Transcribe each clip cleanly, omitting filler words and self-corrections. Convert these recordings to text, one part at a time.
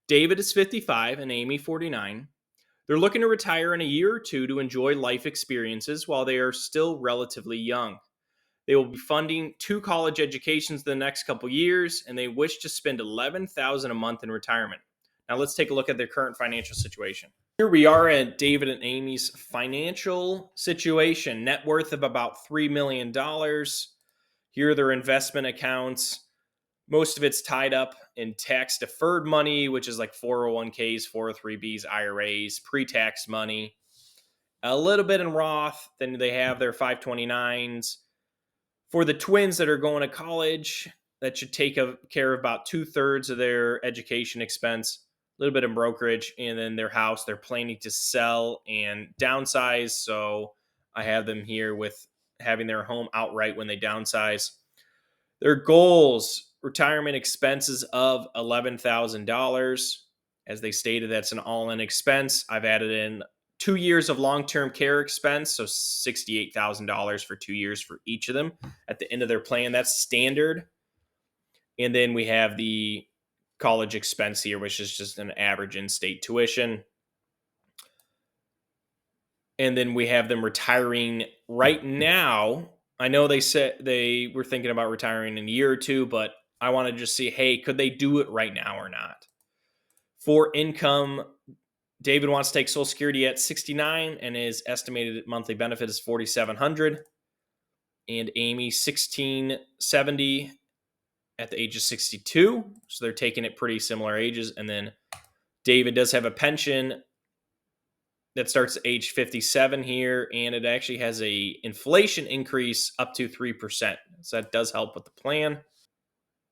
David is 55 and Amy 49. They're looking to retire in a year or two to enjoy life experiences while they are still relatively young. They will be funding 2 college educations the next couple years, and they wish to spend $11,000 a month in retirement. Now let's take a look at their current financial situation. Here we are at David and Amy's financial situation. Net worth of about $3 million. Here are their investment accounts. Most of it's tied up in tax deferred money, which is like 401ks, 403bs, IRAs, pre-tax money. A little bit in Roth. Then they have their 529s. For the twins that are going to college, that should take care of about 2/3 of their education expense, a little bit in brokerage, and then their house they're planning to sell and downsize. So I have them here with having their home outright when they downsize. Their goals: retirement expenses of $11,000. As they stated, that's an all-in expense. I've added in 2 years of long-term care expense, so $68,000 for 2 years for each of them at the end of their plan. That's standard. And then we have the college expense here, which is just an average in-state tuition. And then we have them retiring right now. I know they said they were thinking about retiring in a year or two, but I want to just see, hey, could they do it right now or not? For income, David wants to take Social Security at 69, and his estimated monthly benefit is $4,700. And Amy, 1670 at the age of 62. So they're taking it pretty similar ages. And then David does have a pension that starts at age 57 here, and it actually has a inflation increase up to 3%. So that does help with the plan.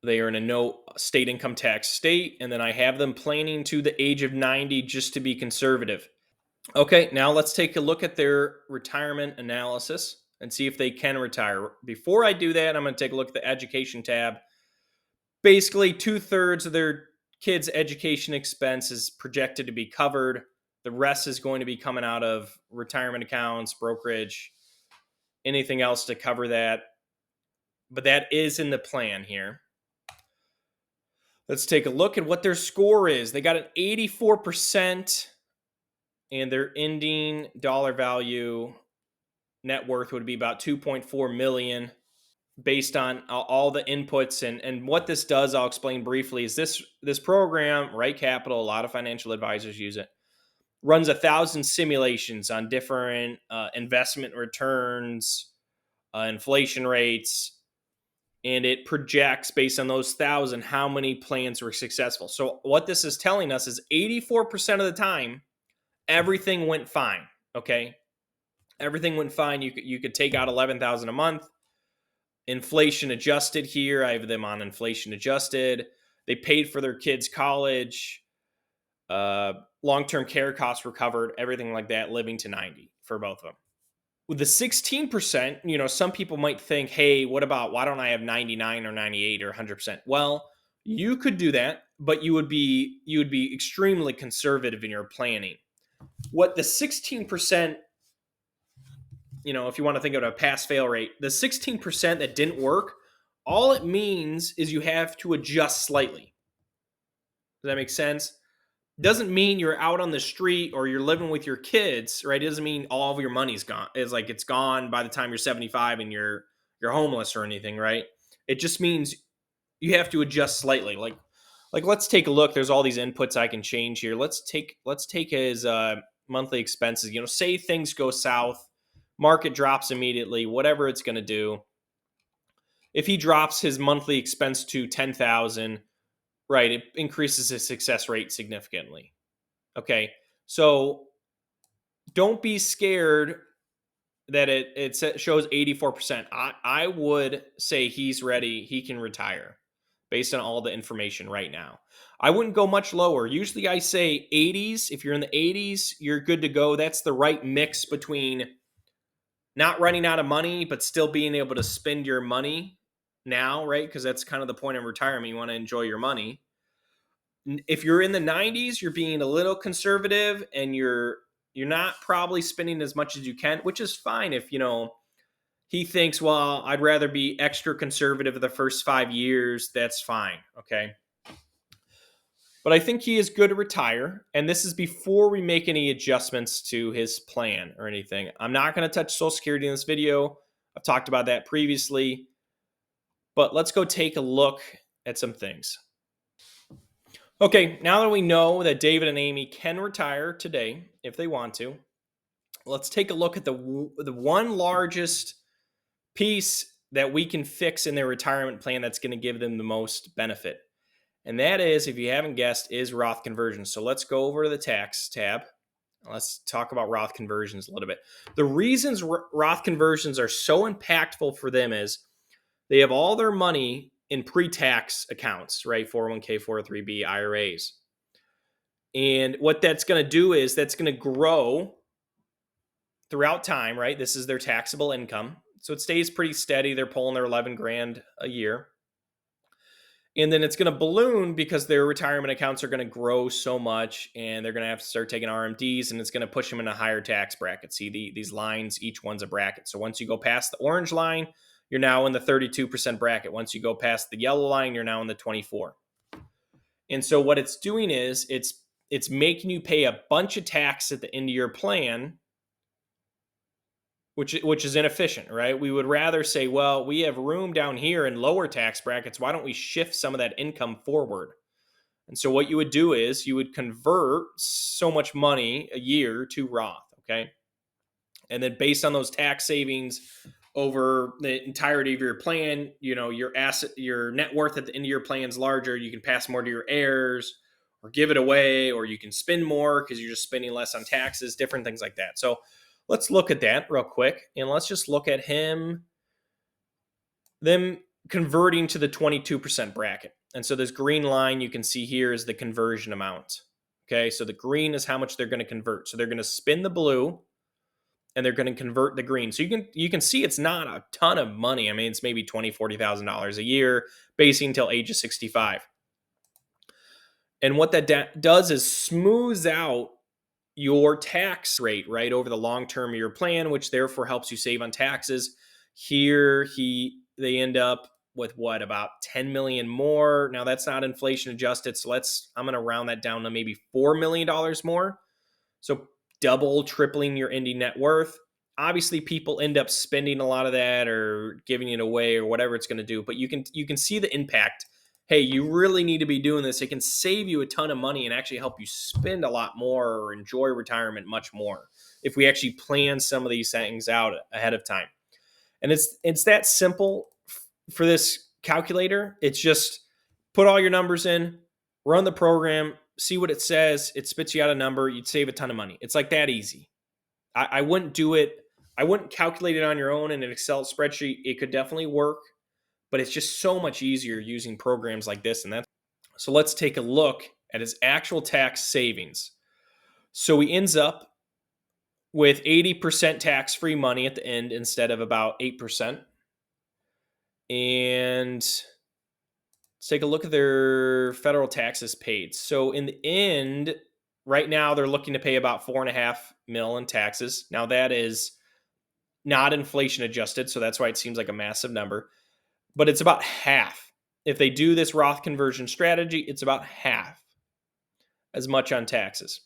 They are in a no state income tax state, and then I have them planning to the age of 90 just to be conservative. Okay, now let's take a look at their retirement analysis and see if they can retire. Before I do that, I'm going to take a look at the education tab. Basically, 2/3 of their kids' education expense is projected to be covered. The rest is going to be coming out of retirement accounts, brokerage, anything else to cover that. But that is in the plan here. Let's take a look at what their score is. They got an 84%, and their ending dollar value net worth would be about 2.4 million based on all the inputs. And what this does, I'll explain briefly, is this program, Right Capital, a lot of financial advisors use it, runs 1,000 simulations on different investment returns, inflation rates, and it projects based on those 1,000 how many plans were successful. So what this is telling us is 84% of the time, everything went fine. Okay, everything went fine. You could take out 11,000 a month. Inflation adjusted here. I have them on inflation adjusted. They paid for their kids' college. Long-term care costs were covered, everything like that, living to 90 for both of them. With the 16%, some people might think, hey, why don't I have 99 or 98 or 100%? Well, you could do that, but you would be extremely conservative in your planning. What the 16%, if you want to think of a pass-fail rate, the 16% that didn't work, all it means is you have to adjust slightly. Does that make sense? Doesn't mean you're out on the street or you're living with your kids, right? It doesn't mean all of your money's gone. It's like it's gone by the time you're 75 and you're homeless or anything, right? It just means you have to adjust slightly. Like let's take a look. There's all these inputs I can change here. Let's take his monthly expenses. Say things go south, market drops immediately, whatever it's going to do. If he drops his monthly expense to 10,000, right, it increases his success rate significantly. Okay, so don't be scared that it shows 84%. I would say he's ready. He can retire based on all the information right now. I wouldn't go much lower. Usually I say 80s. If you're in the 80s, you're good to go. That's the right mix between not running out of money, but still being able to spend your money now, right? Because that's kind of the point of retirement. You want to enjoy your money. If you're in the 90s, you're being a little conservative and you're not probably spending as much as you can, which is fine. If he thinks, well, I'd rather be extra conservative the first 5 years, that's fine. Okay. But I think he is good to retire. And this is before we make any adjustments to his plan or anything. I'm not going to touch Social Security in this video. I've talked about that previously. But let's go take a look at some things. Okay, now that we know that David and Amy can retire today if they want to, let's take a look at the one largest piece that we can fix in their retirement plan that's going to give them the most benefit. And that is, if you haven't guessed, is Roth conversions. So let's go over to the tax tab. Let's talk about Roth conversions a little bit. The reasons Roth conversions are so impactful for them is they have all their money in pre-tax accounts, right? 401k, 403b, IRAs. And what that's going to do is that's going to grow throughout time, right? This is their taxable income. So it stays pretty steady. They're pulling their 11 grand a year. And then it's going to balloon because their retirement accounts are going to grow so much and they're going to have to start taking RMDs, and it's going to push them in a higher tax bracket. See these lines, each one's a bracket. So once you go past the orange line, you're now in the 32% bracket. Once you go past the yellow line, you're now in the 24. And so what it's doing is it's making you pay a bunch of tax at the end of your plan, which is inefficient, right? We would rather say, well, we have room down here in lower tax brackets. Why don't we shift some of that income forward? And so what you would do is you would convert so much money a year to Roth, okay? And then based on those tax savings over the entirety of your plan, your net worth at the end of your plan is larger. You can pass more to your heirs or give it away, or you can spend more because you're just spending less on taxes, different things like that. So let's look at that real quick, and let's just look at them converting to the 22% bracket. And so this green line you can see here is the conversion amount. Okay, so the green is how much they're going to convert. So they're going to spin the blue and they're going to convert the green. So you can see it's not a ton of money. I mean, it's maybe $20,000-$40,000 a year, basing until age of 65. And what that does is smooths out your tax rate, right, over the long term of your plan, which therefore helps you save on taxes. Here they end up with about 10 million more. Now that's not inflation adjusted, so I'm going to round that down to maybe $4 million more. So double, tripling your ending net worth. Obviously, people end up spending a lot of that or giving it away or whatever it's going to do, but you can see the impact. Hey, you really need to be doing this. It can save you a ton of money and actually help you spend a lot more or enjoy retirement much more if we actually plan some of these things out ahead of time. And it's that simple for this calculator. It's just put all your numbers in, run the program, see what it says. It spits you out a number. You'd save a ton of money. It's like that easy. I wouldn't do it. I wouldn't calculate it on your own in an Excel spreadsheet. It could definitely work, but it's just so much easier using programs like this. So let's take a look at his actual tax savings. So he ends up with 80% tax-free money at the end instead of about 8%. And let's take a look at their federal taxes paid. So in the end, right now they're looking to pay about $4.5 million in taxes. Now that is not inflation adjusted, so that's why it seems like a massive number. But it's about half. If they do this Roth conversion strategy, it's about half as much on taxes.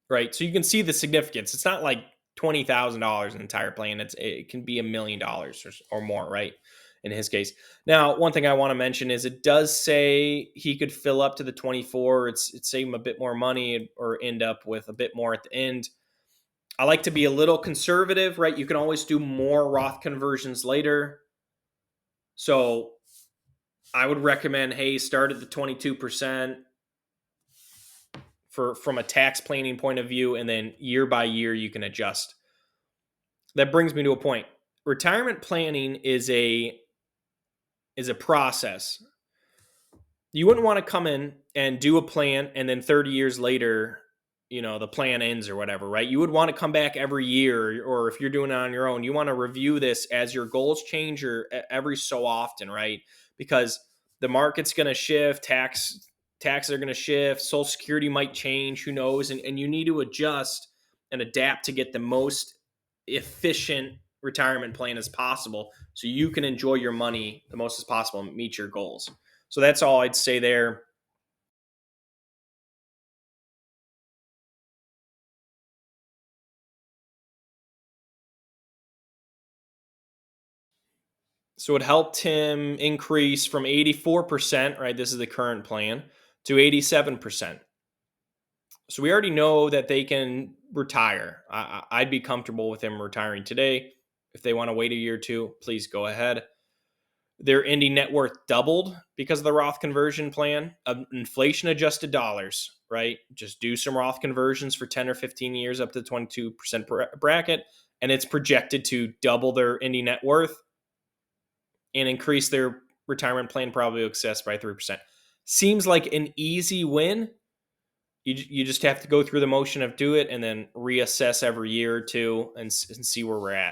Right? So you can see the significance. It's not like $20,000 an entire plan. It can be $1 million or more, right? In his case. Now, one thing I want to mention is it does say he could fill up to the 24. It's save him a bit more money or end up with a bit more at the end. I like to be a little conservative, right? You can always do more Roth conversions later. So I would recommend, hey, start at the 22% from a tax planning point of view, and then year by year you can adjust. That brings me to a point. Retirement planning is a process. You wouldn't want to come in and do a plan and then 30 years later, the plan ends or whatever, right? You would want to come back every year, or if you're doing it on your own, you want to review this as your goals change or every so often, right? Because the market's going to shift, taxes are going to shift, Social Security might change, who knows? And you need to adjust and adapt to get the most efficient retirement plan as possible so you can enjoy your money the most as possible and meet your goals. So that's all I'd say there. So it helped him increase from 84%, right? This is the current plan, to 87%. So we already know that they can retire. I'd be comfortable with them retiring today. If they want to wait a year or two, please go ahead. Their ending net worth doubled because of the Roth conversion plan of inflation adjusted dollars, right? Just do some Roth conversions for 10 or 15 years up to the 22% bracket, and it's projected to double their ending net worth and increase their retirement plan probably success by 3%. Seems like an easy win. You just have to go through the motion of do it and then reassess every year or two and see where we're at.